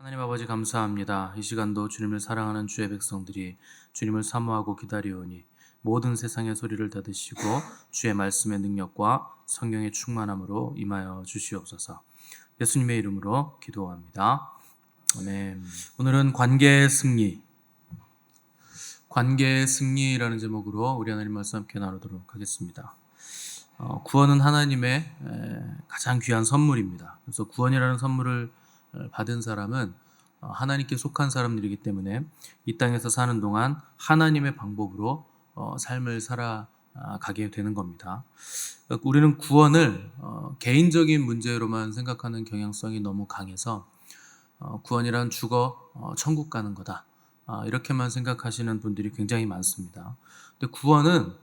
하나님 아버지 감사합니다. 이 시간도 주님을 사랑하는 주의 백성들이 주님을 사모하고 기다려오니 모든 세상의 소리를 다 듣시고 주의 말씀의 능력과 성령의 충만함으로 임하여 주시옵소서. 예수님의 이름으로 기도합니다. 아멘. 오늘은 관계의 승리라는 제목으로 우리 하나님 말씀 함께 나누도록 하겠습니다. 구원은 하나님의 가장 귀한 선물입니다. 그래서 구원이라는 선물을 받은 사람은 하나님께 속한 사람들이기 때문에 이 땅에서 사는 동안 하나님의 방법으로 삶을 살아가게 되는 겁니다. 우리는 구원을 개인적인 문제로만 생각하는 경향성이 너무 강해서 구원이란 죽어 천국 가는 거다, 이렇게만 생각하시는 분들이 굉장히 많습니다. 근데 구원은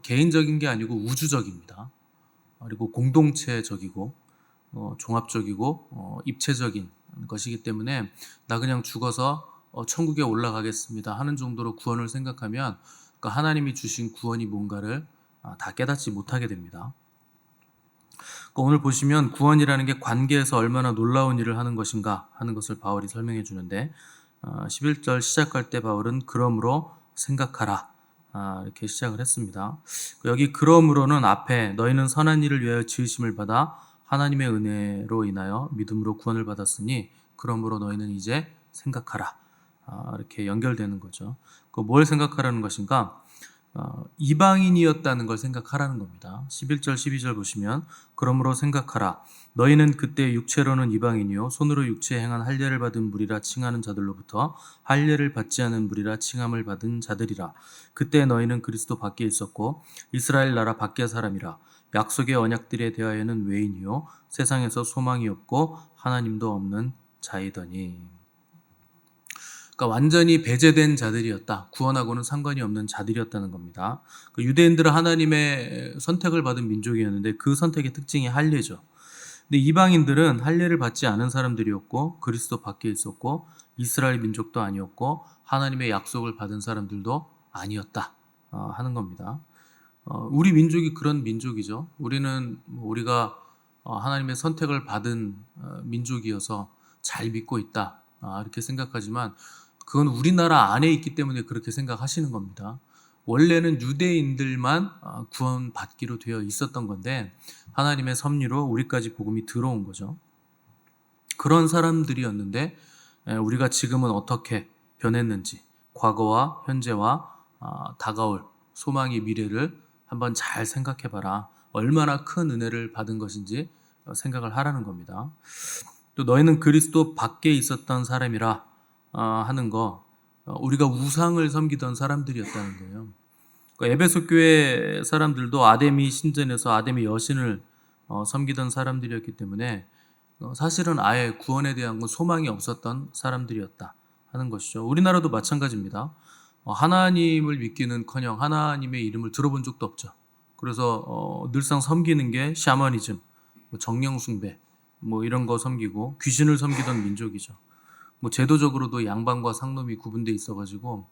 개인적인 게 아니고 우주적입니다. 그리고 공동체적이고 종합적이고 입체적인 것이기 때문에 나 그냥 죽어서 천국에 올라가겠습니다 하는 정도로 구원을 생각하면 하나님이 주신 구원이 뭔가를 다 깨닫지 못하게 됩니다. 오늘 보시면 구원이라는 게 관계에서 얼마나 놀라운 일을 하는 것인가 하는 것을 바울이 설명해 주는데, 11절 시작할 때 바울은 그러므로 생각하라, 이렇게 시작을 했습니다. 여기 그러므로는 앞에 너희는 선한 일을 위하여 지으심을 받아 하나님의 은혜로 인하여 믿음으로 구원을 받았으니 그러므로 너희는 이제 생각하라, 이렇게 연결되는 거죠. 뭘 생각하라는 것인가? 이방인이었다는 걸 생각하라는 겁니다. 11절 12절 보시면 그러므로 생각하라, 너희는 그때 육체로는 이방인이요 손으로 육체에 행한 할례를 받은 무리라 칭하는 자들로부터 할례를 받지 않은 무리라 칭함을 받은 자들이라. 그때 너희는 그리스도 밖에 있었고 이스라엘 나라 밖의 사람이라. 약속의 언약들에 대하여는 외인이요 세상에서 소망이 없고 하나님도 없는 자이더니. 완전히 배제된 자들이었다. 구원하고는 상관이 없는 자들이었다는 겁니다. 유대인들은 하나님의 선택을 받은 민족이었는데 그 선택의 특징이 할례죠. 근데 이방인들은 할례를 받지 않은 사람들이었고 그리스도 밖에 있었고 이스라엘 민족도 아니었고 하나님의 약속을 받은 사람들도 아니었다, 하는 겁니다. 우리 민족이 그런 민족이죠. 우리가 하나님의 선택을 받은 민족이어서 잘 믿고 있다, 이렇게 생각하지만 그건 우리나라 안에 있기 때문에 그렇게 생각하시는 겁니다. 원래는 유대인들만 구원받기로 되어 있었던 건데 하나님의 섭리로 우리까지 복음이 들어온 거죠. 그런 사람들이었는데 우리가 지금은 어떻게 변했는지, 과거와 현재와 다가올 소망의 미래를 한번 잘 생각해봐라. 얼마나 큰 은혜를 받은 것인지 생각을 하라는 겁니다. 또 너희는 그리스도 밖에 있었던 사람이라 하는 거, 우리가 우상을 섬기던 사람들이었다는 거예요. 에베소 교회 사람들도 아데미 신전에서 아데미 여신을 섬기던 사람들이었기 때문에 사실은 아예 구원에 대한 건 소망이 없었던 사람들이었다 하는 것이죠. 우리나라도 마찬가지입니다. 하나님을 믿기는커녕 하나님의 이름을 들어본 적도 없죠. 그래서 늘상 섬기는 게 샤머니즘, 정령숭배 이런 거 섬기고 귀신을 섬기던 민족이죠. 제도적으로도 양반과 상놈이 구분돼 있어가지고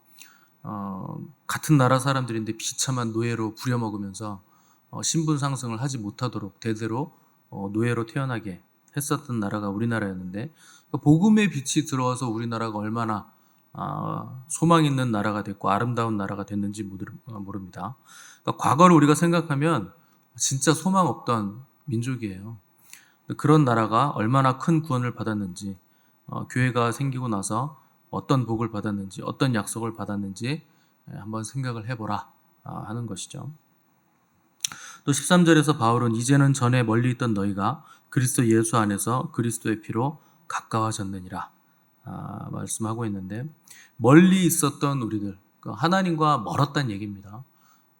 같은 나라 사람들인데 비참한 노예로 부려먹으면서 신분 상승을 하지 못하도록 대대로 노예로 태어나게 했었던 나라가 우리나라였는데, 복음의 빛이 들어와서 우리나라가 얼마나 소망 있는 나라가 됐고 아름다운 나라가 됐는지 모릅니다. 과거를 우리가 생각하면 진짜 소망 없던 민족이에요. 그런 나라가 얼마나 큰 구원을 받았는지, 교회가 생기고 나서 어떤 복을 받았는지, 어떤 약속을 받았는지 한번 생각을 해보라, 하는 것이죠. 또 13절에서 바울은 이제는 전에 멀리 있던 너희가 그리스도 예수 안에서 그리스도의 피로 가까워졌느니라, 말씀하고 있는데, 멀리 있었던 우리들, 하나님과 멀었다는 얘기입니다.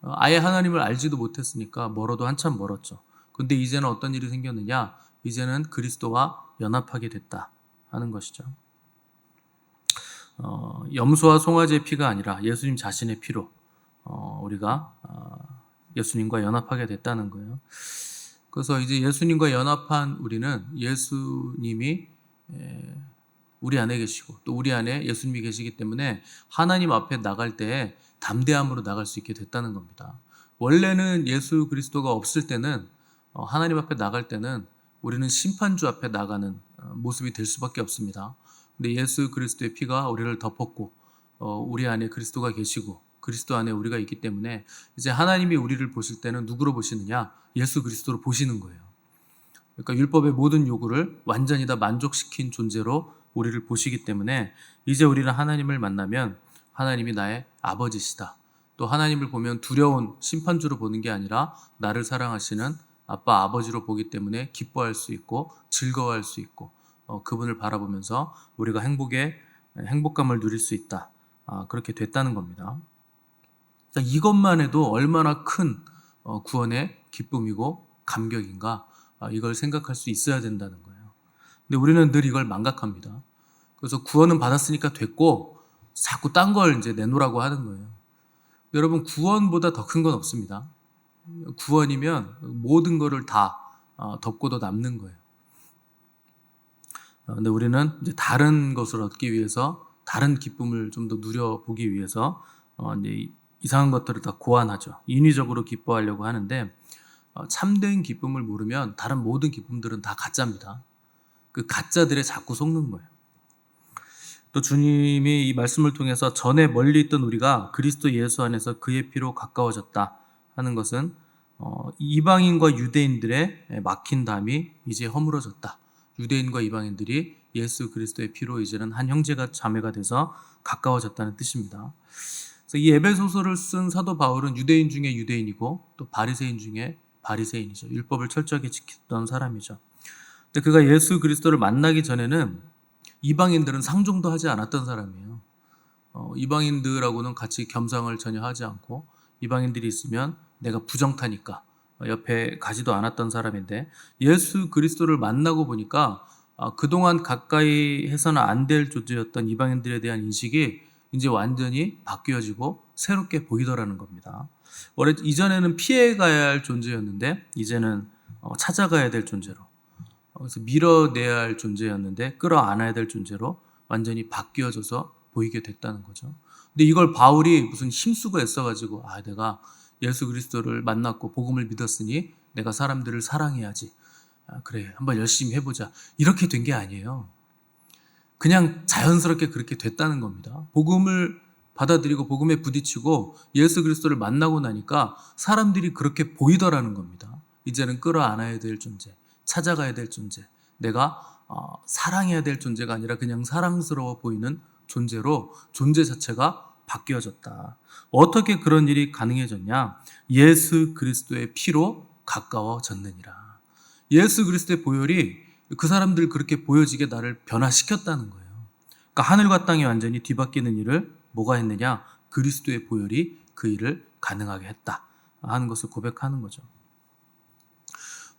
아예 하나님을 알지도 못했으니까 멀어도 한참 멀었죠. 근데 이제는 어떤 일이 생겼느냐? 이제는 그리스도와 연합하게 됐다 하는 것이죠. 염소와 송아지의 피가 아니라 예수님 자신의 피로 우리가 예수님과 연합하게 됐다는 거예요. 그래서 이제 예수님과 연합한 우리는 예수님이 우리 안에 계시고 또 우리 안에 예수님이 계시기 때문에 하나님 앞에 나갈 때 담대함으로 나갈 수 있게 됐다는 겁니다. 원래는 예수 그리스도가 없을 때는 하나님 앞에 나갈 때는 우리는 심판주 앞에 나가는 모습이 될 수밖에 없습니다. 근데 예수 그리스도의 피가 우리를 덮었고 우리 안에 그리스도가 계시고 그리스도 안에 우리가 있기 때문에 이제 하나님이 우리를 보실 때는 누구로 보시느냐? 예수 그리스도로 보시는 거예요. 그러니까 율법의 모든 요구를 완전히 다 만족시킨 존재로 우리를 보시기 때문에 이제 우리는 하나님을 만나면 하나님이 나의 아버지시다. 또 하나님을 보면 두려운 심판주로 보는 게 아니라 나를 사랑하시는 아빠, 아버지로 보기 때문에 기뻐할 수 있고 즐거워할 수 있고 그분을 바라보면서 우리가 행복감을 누릴 수 있다. 그렇게 됐다는 겁니다. 그러니까 이것만 해도 얼마나 큰 구원의 기쁨이고 감격인가 이걸 생각할 수 있어야 된다는 거예요. 근데 우리는 늘 이걸 망각합니다. 그래서 구원은 받았으니까 됐고 자꾸 딴 걸 이제 내놓으라고 하는 거예요. 여러분 구원보다 더 큰 건 없습니다. 구원이면 모든 거를 다 덮고도 남는 거예요. 근데 우리는 이제 다른 것을 얻기 위해서 다른 기쁨을 좀 더 누려보기 위해서 이제 이상한 것들을 다 고안하죠. 인위적으로 기뻐하려고 하는데 참된 기쁨을 모르면 다른 모든 기쁨들은 다 가짜입니다. 그 가짜들에 자꾸 속는 거예요. 또 주님이 이 말씀을 통해서 전에 멀리 있던 우리가 그리스도 예수 안에서 그의 피로 가까워졌다 하는 것은 이방인과 유대인들의 막힌 담이 이제 허물어졌다. 유대인과 이방인들이 예수 그리스도의 피로 이제는 한 형제가 자매가 돼서 가까워졌다는 뜻입니다. 그래서 이 에베소서를 쓴 사도 바울은 유대인 중에 유대인이고 또 바리새인 중에 바리새인이죠. 율법을 철저하게 지켰던 사람이죠. 근데 그가 예수 그리스도를 만나기 전에는 이방인들은 상종도 하지 않았던 사람이에요. 이방인들하고는 같이 겸상을 전혀 하지 않고 이방인들이 있으면 내가 부정타니까 옆에 가지도 않았던 사람인데 예수 그리스도를 만나고 보니까 그동안 가까이 해서는 안 될 존재였던 이방인들에 대한 인식이 이제 완전히 바뀌어지고 새롭게 보이더라는 겁니다. 원래 이전에는 피해가야 할 존재였는데 이제는 찾아가야 될 존재로, 그래서 밀어내야 할 존재였는데 끌어안아야 될 존재로 완전히 바뀌어져서 보이게 됐다는 거죠. 근데 이걸 바울이 무슨 힘쓰고 애써가지고 내가 예수 그리스도를 만났고 복음을 믿었으니 내가 사람들을 사랑해야지. 그래, 한번 열심히 해보자. 이렇게 된 게 아니에요. 그냥 자연스럽게 그렇게 됐다는 겁니다. 복음을 받아들이고 복음에 부딪히고 예수 그리스도를 만나고 나니까 사람들이 그렇게 보이더라는 겁니다. 이제는 끌어안아야 될 존재, 찾아가야 될 존재, 내가 사랑해야 될 존재가 아니라 그냥 사랑스러워 보이는 존재로 존재 자체가 바뀌어졌다. 어떻게 그런 일이 가능해졌냐? 예수 그리스도의 피로 가까워졌느니라. 예수 그리스도의 보혈이 그 사람들 그렇게 보여지게 나를 변화시켰다는 거예요. 그러니까 하늘과 땅이 완전히 뒤바뀌는 일을 뭐가 했느냐? 그리스도의 보혈이 그 일을 가능하게 했다 하는 것을 고백하는 거죠.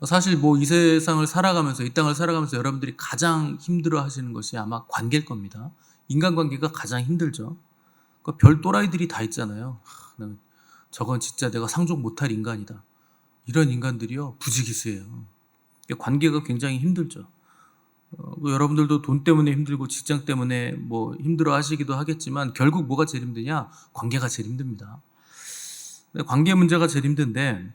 사실 이 세상을 살아가면서 이 땅을 살아가면서 여러분들이 가장 힘들어 하시는 것이 아마 관계일 겁니다. 인간관계가 가장 힘들죠. 별 또라이들이 다 있잖아요. 저건 진짜 내가 상종 못할 인간이다. 이런 인간들이요 부지기수예요. 관계가 굉장히 힘들죠. 여러분들도 돈 때문에 힘들고 직장 때문에 힘들어 하시기도 하겠지만 결국 뭐가 제일 힘드냐? 관계가 제일 힘듭니다. 관계 문제가 제일 힘든데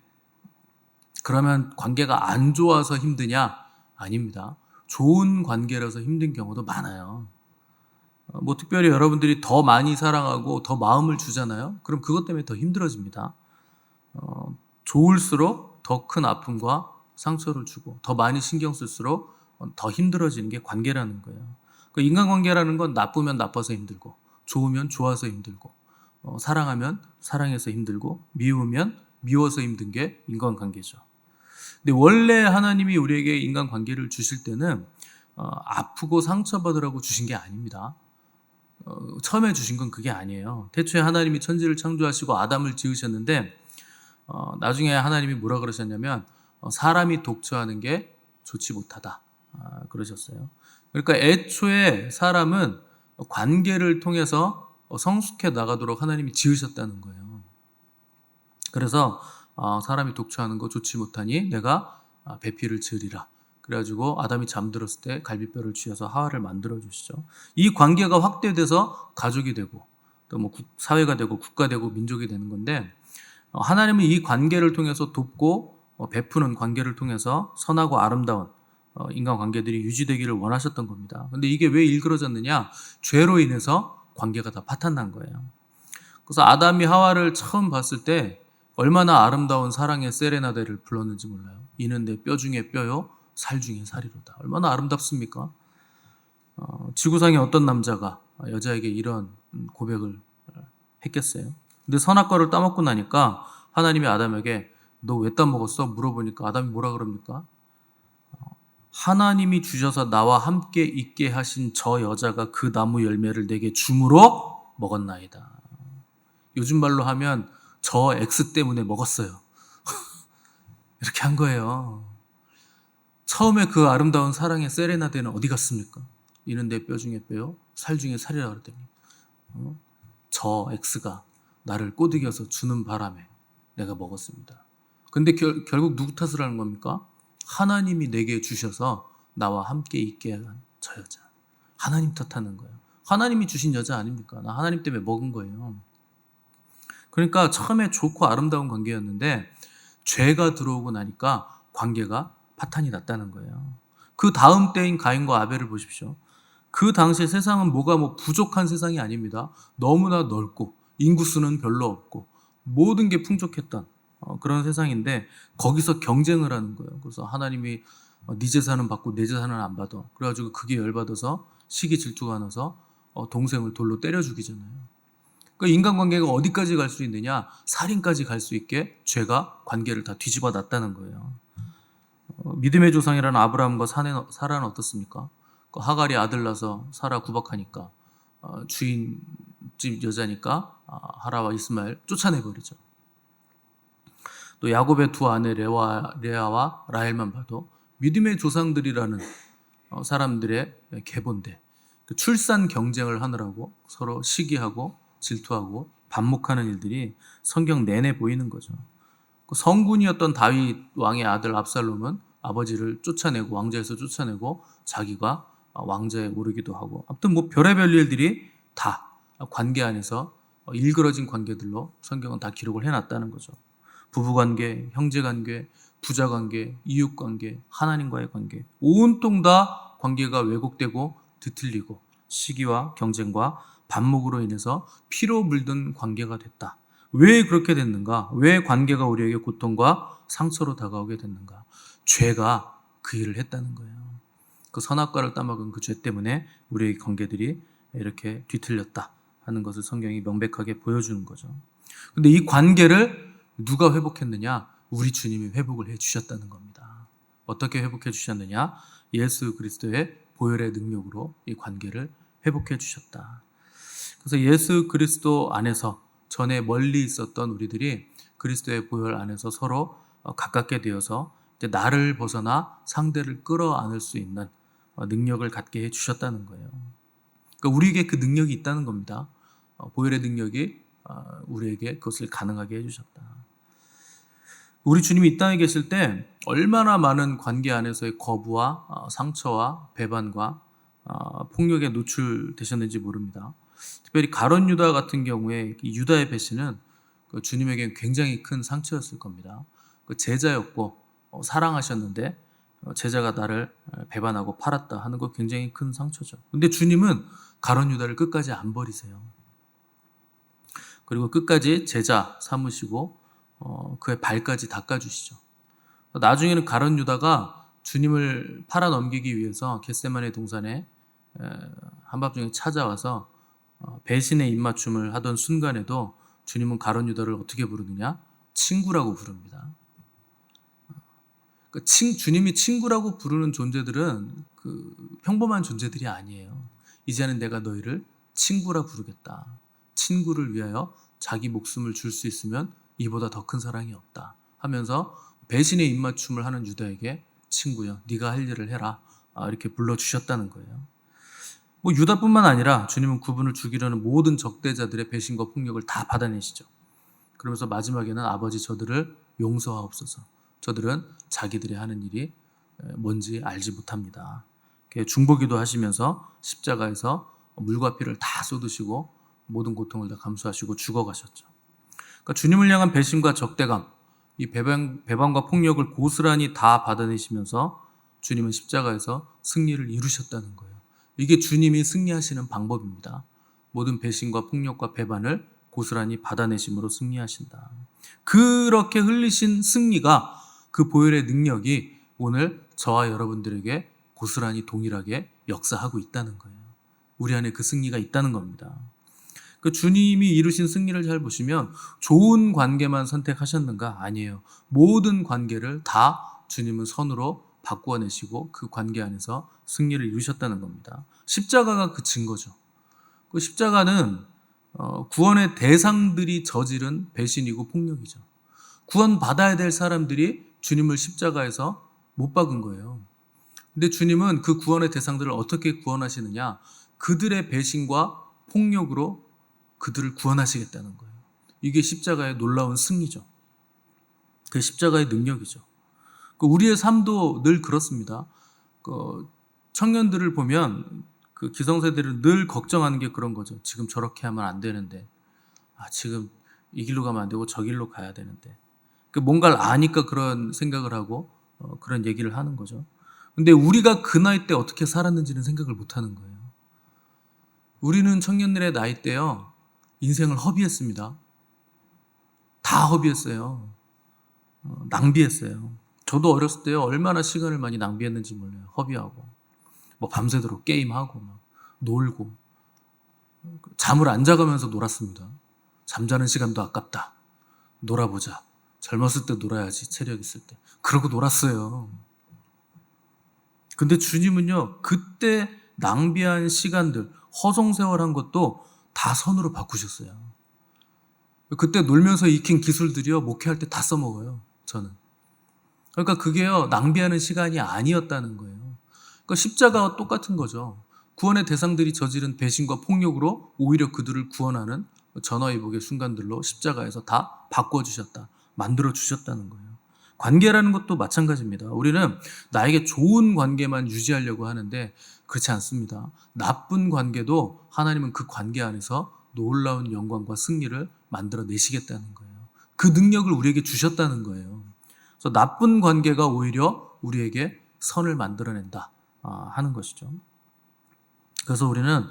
그러면 관계가 안 좋아서 힘드냐? 아닙니다. 좋은 관계라서 힘든 경우도 많아요. 특별히 여러분들이 더 많이 사랑하고 더 마음을 주잖아요. 그럼 그것 때문에 더 힘들어집니다. 좋을수록 더 큰 아픔과 상처를 주고 더 많이 신경 쓸수록 더 힘들어지는 게 관계라는 거예요. 인간관계라는 건 나쁘면 나빠서 힘들고 좋으면 좋아서 힘들고 사랑하면 사랑해서 힘들고 미우면 미워서 힘든 게 인간관계죠. 근데 원래 하나님이 우리에게 인간관계를 주실 때는 아프고 상처받으라고 주신 게 아닙니다. 처음에 주신 건 그게 아니에요. 태초에 하나님이 천지를 창조하시고 아담을 지으셨는데 나중에 하나님이 뭐라 그러셨냐면 사람이 독처하는 게 좋지 못하다 그러셨어요. 그러니까 애초에 사람은 관계를 통해서 성숙해 나가도록 하나님이 지으셨다는 거예요. 그래서 사람이 독처하는 거 좋지 못하니 내가 배필을 지으리라. 그래가지고 아담이 잠들었을 때 갈비뼈를 쥐어서 하와를 만들어 주시죠. 이 관계가 확대돼서 가족이 되고 또 사회가 되고 국가 되고 민족이 되는 건데 하나님은 이 관계를 통해서 돕고 베푸는 관계를 통해서 선하고 아름다운 인간관계들이 유지되기를 원하셨던 겁니다. 근데 이게 왜 일그러졌느냐? 죄로 인해서 관계가 다 파탄난 거예요. 그래서 아담이 하와를 처음 봤을 때 얼마나 아름다운 사랑의 세레나데를 불렀는지 몰라요. 이는 내 뼈 중에 뼈요 살 중에 살이로다. 얼마나 아름답습니까? 지구상에 어떤 남자가 여자에게 이런 고백을 했겠어요? 근데 선악과를 따먹고 나니까 하나님이 아담에게 너 왜 따먹었어? 물어보니까 아담이 뭐라 그럽니까? 하나님이 주셔서 나와 함께 있게 하신 저 여자가 그 나무 열매를 내게 줌으로 먹었나이다. 요즘 말로 하면 저 X 때문에 먹었어요. 이렇게 한 거예요. 처음에 그 아름다운 사랑의 세레나데는 어디 갔습니까? 이는 내 뼈 중에 뼈요 살 중에 살이라 그랬더니 저 X가 나를 꼬드겨서 주는 바람에 내가 먹었습니다. 근데 결국 누구 탓을 하는 겁니까? 하나님이 내게 주셔서 나와 함께 있게 한 저 여자. 하나님 탓하는 거예요. 하나님이 주신 여자 아닙니까? 나 하나님 때문에 먹은 거예요. 그러니까 처음에 좋고 아름다운 관계였는데 죄가 들어오고 나니까 관계가 파탄이 났다는 거예요. 그 다음 때인 가인과 아벨을 보십시오. 그 당시에 세상은 뭐가 부족한 세상이 아닙니다. 너무나 넓고 인구수는 별로 없고 모든 게 풍족했던 그런 세상인데 거기서 경쟁을 하는 거예요. 그래서 하나님이 네 재산은 받고 내 재산은 안 받아. 그래가지고 그게 열받아서 시기 질투가 나서 동생을 돌로 때려 죽이잖아요. 그러니까 인간관계가 어디까지 갈 수 있느냐? 살인까지 갈 수 있게 죄가 관계를 다 뒤집어 놨다는 거예요. 믿음의 조상이라는 아브라함과 사라는 어떻습니까? 하갈이 아들 낳아서 사라 구박하니까 주인집 여자니까 하라와 이스마엘 쫓아내버리죠. 또 야곱의 두 아내 레아와 라헬만 봐도 믿음의 조상들이라는 사람들의 계보인데 그 출산 경쟁을 하느라고 서로 시기하고 질투하고 반목하는 일들이 성경 내내 보이는 거죠. 그 성군이었던 다윗 왕의 아들 압살롬은 아버지를 쫓아내고 왕좌에서 쫓아내고 자기가 왕좌에 오르기도 하고 아무튼 별의별 일들이 다 관계 안에서 일그러진 관계들로 성경은 다 기록을 해놨다는 거죠. 부부관계, 형제관계, 부자관계, 이웃관계, 하나님과의 관계 온통 다 관계가 왜곡되고 뒤틀리고 시기와 경쟁과 반목으로 인해서 피로 물든 관계가 됐다. 왜 그렇게 됐는가? 왜 관계가 우리에게 고통과 상처로 다가오게 됐는가? 죄가 그 일을 했다는 거예요. 그 선악과를 따먹은 그 죄 때문에 우리의 관계들이 이렇게 뒤틀렸다 하는 것을 성경이 명백하게 보여주는 거죠. 근데 이 관계를 누가 회복했느냐? 우리 주님이 회복을 해주셨다는 겁니다. 어떻게 회복해 주셨느냐? 예수 그리스도의 보혈의 능력으로 이 관계를 회복해 주셨다. 그래서 예수 그리스도 안에서 전에 멀리 있었던 우리들이 그리스도의 보혈 안에서 서로 가깝게 되어서 이제 나를 벗어나 상대를 끌어안을 수 있는 능력을 갖게 해주셨다는 거예요. 그러니까 우리에게 그 능력이 있다는 겁니다. 보혈의 능력이 우리에게 그것을 가능하게 해주셨다. 우리 주님이 이 땅에 계실 때 얼마나 많은 관계 안에서의 거부와 상처와 배반과 폭력에 노출되셨는지 모릅니다. 특별히 가룟 유다 같은 경우에 이 유다의 배신은 그 주님에게 굉장히 큰 상처였을 겁니다. 그 제자였고 사랑하셨는데 제자가 나를 배반하고 팔았다 하는 거 굉장히 큰 상처죠. 근데 주님은 가룟 유다를 끝까지 안 버리세요. 그리고 끝까지 제자 삼으시고 그의 발까지 닦아주시죠. 나중에는 가룟 유다가 주님을 팔아 넘기기 위해서 겟세마네 동산에 한밤중에 찾아와서 배신의 입맞춤을 하던 순간에도 주님은 가룟 유다를 어떻게 부르느냐? 친구라고 부릅니다. 주님이 친구라고 부르는 존재들은 그 평범한 존재들이 아니에요. 이제는 내가 너희를 친구라 부르겠다. 친구를 위하여 자기 목숨을 줄 수 있으면 이보다 더 큰 사랑이 없다 하면서 배신의 입맞춤을 하는 유다에게 친구여 네가 할 일을 해라 이렇게 불러주셨다는 거예요. 유다뿐만 아니라 주님은 그분을 죽이려는 모든 적대자들의 배신과 폭력을 다 받아내시죠. 그러면서 마지막에는 아버지 저들을 용서하옵소서. 저들은 자기들이 하는 일이 뭔지 알지 못합니다. 중보기도 하시면서 십자가에서 물과 피를 다 쏟으시고 모든 고통을 다 감수하시고 죽어가셨죠. 그러니까 주님을 향한 배신과 적대감, 이 배반과 폭력을 고스란히 다 받아내시면서 주님은 십자가에서 승리를 이루셨다는 거예요. 이게 주님이 승리하시는 방법입니다. 모든 배신과 폭력과 배반을 고스란히 받아내심으로 승리하신다. 그렇게 흘리신 승리가, 그 보혈의 능력이 오늘 저와 여러분들에게 고스란히 동일하게 역사하고 있다는 거예요. 우리 안에 그 승리가 있다는 겁니다. 그 주님이 이루신 승리를 잘 보시면 좋은 관계만 선택하셨는가? 아니에요. 모든 관계를 다 주님은 선으로 바꾸어내시고 그 관계 안에서 승리를 이루셨다는 겁니다. 십자가가 그 증거죠. 그 십자가는 구원의 대상들이 저지른 배신이고 폭력이죠. 구원받아야 될 사람들이 주님을 십자가에서 못 박은 거예요. 근데 주님은 그 구원의 대상들을 어떻게 구원하시느냐? 그들의 배신과 폭력으로 그들을 구원하시겠다는 거예요. 이게 십자가의 놀라운 승리죠. 그 십자가의 능력이죠. 우리의 삶도 늘 그렇습니다. 청년들을 보면 그 기성세대를 늘 걱정하는 게 그런 거죠. 지금 저렇게 하면 안 되는데, 지금 이 길로 가면 안 되고 저 길로 가야 되는데, 뭔가를 아니까 그런 생각을 하고 그런 얘기를 하는 거죠. 근데 우리가 그 나이 때 어떻게 살았는지는 생각을 못 하는 거예요. 우리는 청년들의 나이 때요, 인생을 허비했습니다. 다 허비했어요. 낭비했어요. 저도 어렸을 때요, 얼마나 시간을 많이 낭비했는지 몰라요. 허비하고 밤새도록 게임하고 막 놀고, 잠을 안 자가면서 놀았습니다. 잠자는 시간도 아깝다. 놀아보자. 젊었을 때 놀아야지, 체력 있을 때. 그러고 놀았어요. 근데 주님은요, 그때 낭비한 시간들, 허송세월한 것도 다 선으로 바꾸셨어요. 그때 놀면서 익힌 기술들이요, 목회할 때 다 써먹어요, 저는. 그러니까 그게요, 낭비하는 시간이 아니었다는 거예요. 그러니까 십자가와 똑같은 거죠. 구원의 대상들이 저지른 배신과 폭력으로 오히려 그들을 구원하는 전화위복의 순간들로 십자가에서 다 바꿔주셨다, 만들어주셨다는 거예요. 관계라는 것도 마찬가지입니다. 우리는 나에게 좋은 관계만 유지하려고 하는데 그렇지 않습니다. 나쁜 관계도 하나님은 그 관계 안에서 놀라운 영광과 승리를 만들어내시겠다는 거예요. 그 능력을 우리에게 주셨다는 거예요. 그래서 나쁜 관계가 오히려 우리에게 선을 만들어낸다 하는 것이죠. 그래서 우리는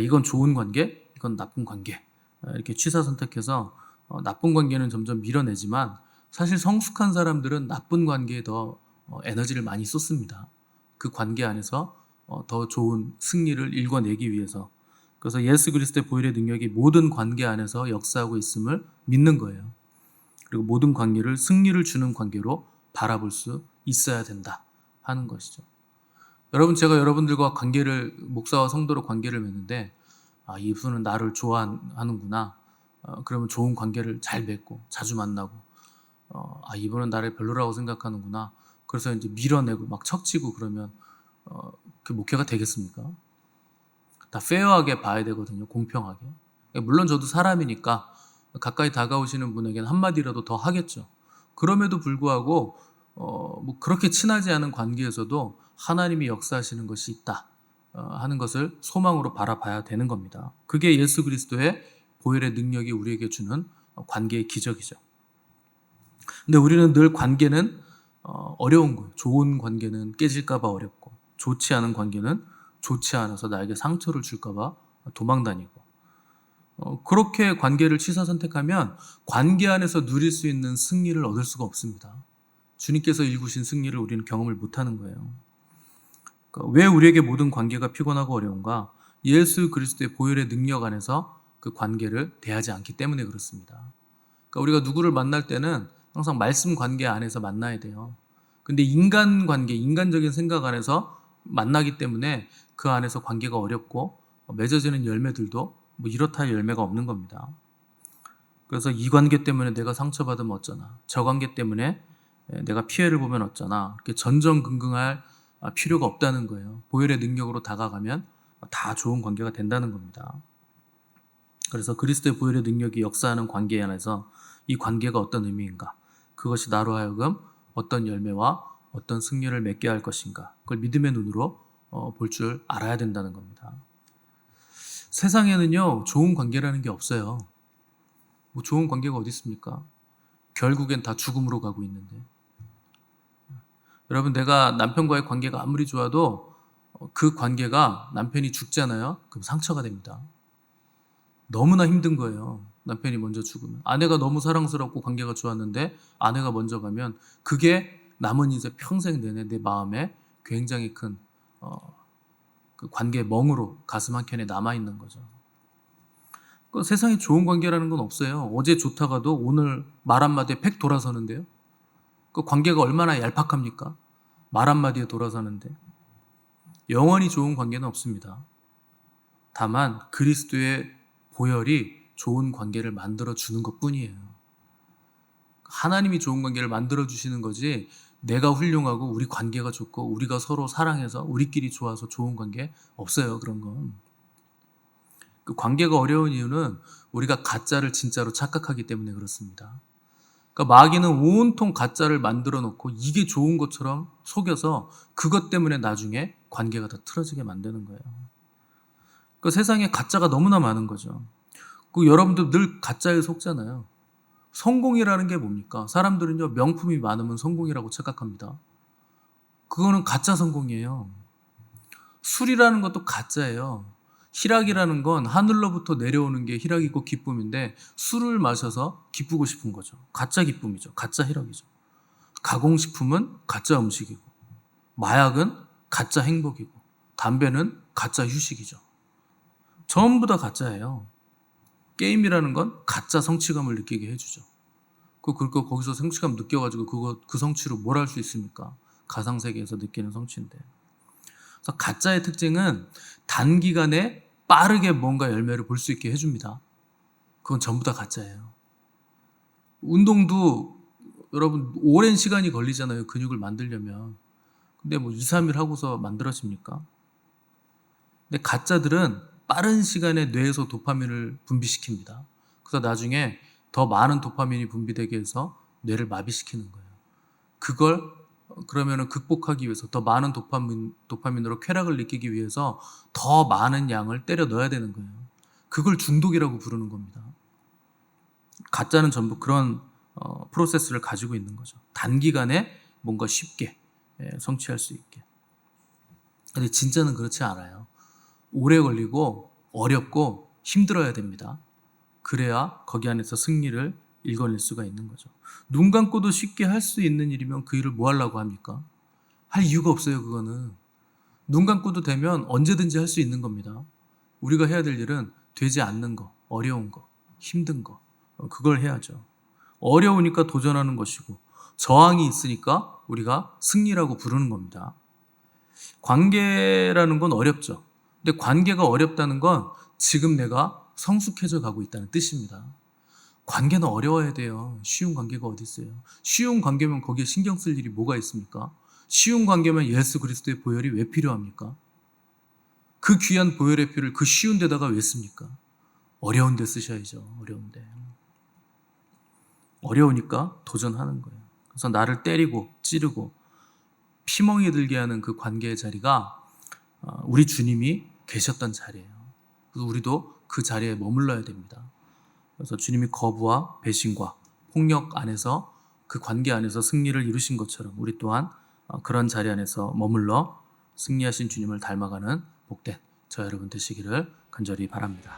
이건 좋은 관계, 이건 나쁜 관계, 이렇게 취사 선택해서 나쁜 관계는 점점 밀어내지만, 사실 성숙한 사람들은 나쁜 관계에 더 에너지를 많이 쏟습니다. 그 관계 안에서 더 좋은 승리를 일궈내기 위해서. 그래서 예수 그리스도의 보혈의 능력이 모든 관계 안에서 역사하고 있음을 믿는 거예요. 그리고 모든 관계를 승리를 주는 관계로 바라볼 수 있어야 된다 하는 것이죠. 여러분, 제가 여러분들과 목사와 성도로 관계를 맺는데, 이분은 나를 좋아하는구나. 그러면 좋은 관계를 잘 맺고 자주 만나고, 이분은 나를 별로라고 생각하는구나. 그래서 이제 밀어내고 막 척지고 그러면 그 목회가 되겠습니까? 다 페어하게 봐야 되거든요. 공평하게. 물론 저도 사람이니까 가까이 다가오시는 분에게는 한마디라도 더 하겠죠. 그럼에도 불구하고 그렇게 친하지 않은 관계에서도 하나님이 역사하시는 것이 있다 하는 것을 소망으로 바라봐야 되는 겁니다. 그게 예수 그리스도의 보혈의 능력이 우리에게 주는 관계의 기적이죠. 근데 우리는 늘 관계는 어려운 거예요. 좋은 관계는 깨질까 봐 어렵고, 좋지 않은 관계는 좋지 않아서 나에게 상처를 줄까 봐 도망다니고, 그렇게 관계를 취사 선택하면 관계 안에서 누릴 수 있는 승리를 얻을 수가 없습니다. 주님께서 일구신 승리를 우리는 경험을 못하는 거예요. 그러니까 왜 우리에게 모든 관계가 피곤하고 어려운가? 예수 그리스도의 보혈의 능력 안에서 그 관계를 대하지 않기 때문에 그렇습니다. 그러니까 우리가 누구를 만날 때는 항상 말씀 관계 안에서 만나야 돼요. 근데 인간 관계, 인간적인 생각 안에서 만나기 때문에 그 안에서 관계가 어렵고, 맺어지는 열매들도 이렇다 할 열매가 없는 겁니다. 그래서 이 관계 때문에 내가 상처받으면 어쩌나, 저 관계 때문에 내가 피해를 보면 어쩌나, 이렇게 전전긍긍할 필요가 없다는 거예요. 보혈의 능력으로 다가가면 다 좋은 관계가 된다는 겁니다. 그래서 그리스도의 보혈의 능력이 역사하는 관계 안에서 이 관계가 어떤 의미인가, 그것이 나로 하여금 어떤 열매와 어떤 승리를 맺게 할 것인가, 그걸 믿음의 눈으로 볼 줄 알아야 된다는 겁니다. 세상에는요, 좋은 관계라는 게 없어요. 좋은 관계가 어디 있습니까? 결국엔 다 죽음으로 가고 있는데. 여러분, 내가 남편과의 관계가 아무리 좋아도 그 관계가 남편이 죽잖아요. 그럼 상처가 됩니다. 너무나 힘든 거예요. 남편이 먼저 죽으면. 아내가 너무 사랑스럽고 관계가 좋았는데 아내가 먼저 가면 그게 남은 인생 평생 내내 내 마음에 굉장히 큰 그 관계의 멍으로 가슴 한켠에 남아있는 거죠. 그 세상에 좋은 관계라는 건 없어요. 어제 좋다가도 오늘 말 한마디에 팩 돌아서는데요. 그 관계가 얼마나 얄팍합니까? 말 한마디에 돌아서는데. 영원히 좋은 관계는 없습니다. 다만 그리스도의 보혈이 좋은 관계를 만들어 주는 것뿐이에요. 하나님이 좋은 관계를 만들어 주시는 거지, 내가 훌륭하고 우리 관계가 좋고 우리가 서로 사랑해서 우리끼리 좋아서 좋은 관계 없어요. 그런 건. 그 관계가 어려운 이유는 우리가 가짜를 진짜로 착각하기 때문에 그렇습니다. 그러니까 마귀는 온통 가짜를 만들어 놓고 이게 좋은 것처럼 속여서 그것 때문에 나중에 관계가 다 틀어지게 만드는 거예요. 그 세상에 가짜가 너무나 많은 거죠. 그 여러분도 늘 가짜에 속잖아요. 성공이라는 게 뭡니까? 사람들은요, 명품이 많으면 성공이라고 착각합니다. 그거는 가짜 성공이에요. 술이라는 것도 가짜예요. 희락이라는 건 하늘로부터 내려오는 게 희락이고 기쁨인데 술을 마셔서 기쁘고 싶은 거죠. 가짜 기쁨이죠. 가짜 희락이죠. 가공식품은 가짜 음식이고, 마약은 가짜 행복이고, 담배는 가짜 휴식이죠. 전부 다 가짜예요. 게임이라는 건 가짜 성취감을 느끼게 해주죠. 거기서 성취감 느껴가지고 그 성취로 뭘 할 수 있습니까? 가상세계에서 느끼는 성취인데. 그래서 가짜의 특징은 단기간에 빠르게 뭔가 열매를 볼 수 있게 해줍니다. 그건 전부 다 가짜예요. 운동도 여러분 오랜 시간이 걸리잖아요. 근육을 만들려면. 근데 뭐 2, 3일 하고서 만들어집니까? 근데 가짜들은 빠른 시간에 뇌에서 도파민을 분비시킵니다. 그래서 나중에 더 많은 도파민이 분비되게 해서 뇌를 마비시키는 거예요. 그걸 그러면은 극복하기 위해서 더 많은 도파민으로 쾌락을 느끼기 위해서 더 많은 양을 때려 넣어야 되는 거예요. 그걸 중독이라고 부르는 겁니다. 가짜는 전부 그런 프로세스를 가지고 있는 거죠. 단기간에 뭔가 쉽게 성취할 수 있게. 근데 진짜는 그렇지 않아요. 오래 걸리고 어렵고 힘들어야 됩니다. 그래야 거기 안에서 승리를 일궈낼 수가 있는 거죠. 눈 감고도 쉽게 할 수 있는 일이면 그 일을 뭐 하려고 합니까? 할 이유가 없어요. 그거는. 눈 감고도 되면 언제든지 할 수 있는 겁니다. 우리가 해야 될 일은 되지 않는 거, 어려운 거, 힘든 거, 그걸 해야죠. 어려우니까 도전하는 것이고, 저항이 있으니까 우리가 승리라고 부르는 겁니다. 관계라는 건 어렵죠. 근데 관계가 어렵다는 건 지금 내가 성숙해져 가고 있다는 뜻입니다. 관계는 어려워야 돼요. 쉬운 관계가 어디 있어요? 쉬운 관계면 거기에 신경 쓸 일이 뭐가 있습니까? 쉬운 관계면 예수 그리스도의 보혈이 왜 필요합니까? 그 귀한 보혈의 피를 그 쉬운 데다가 왜 씁니까? 어려운 데 쓰셔야죠. 어려운데. 어려우니까 도전하는 거예요. 그래서 나를 때리고 찌르고 피멍이 들게 하는 그 관계의 자리가 우리 주님이 계셨던 자리예요. 그래서 우리도 그 자리에 머물러야 됩니다. 그래서 주님이 거부와 배신과 폭력 안에서 그 관계 안에서 승리를 이루신 것처럼 우리 또한 그런 자리 안에서 머물러 승리하신 주님을 닮아가는 복된 저 여러분 되시기를 간절히 바랍니다.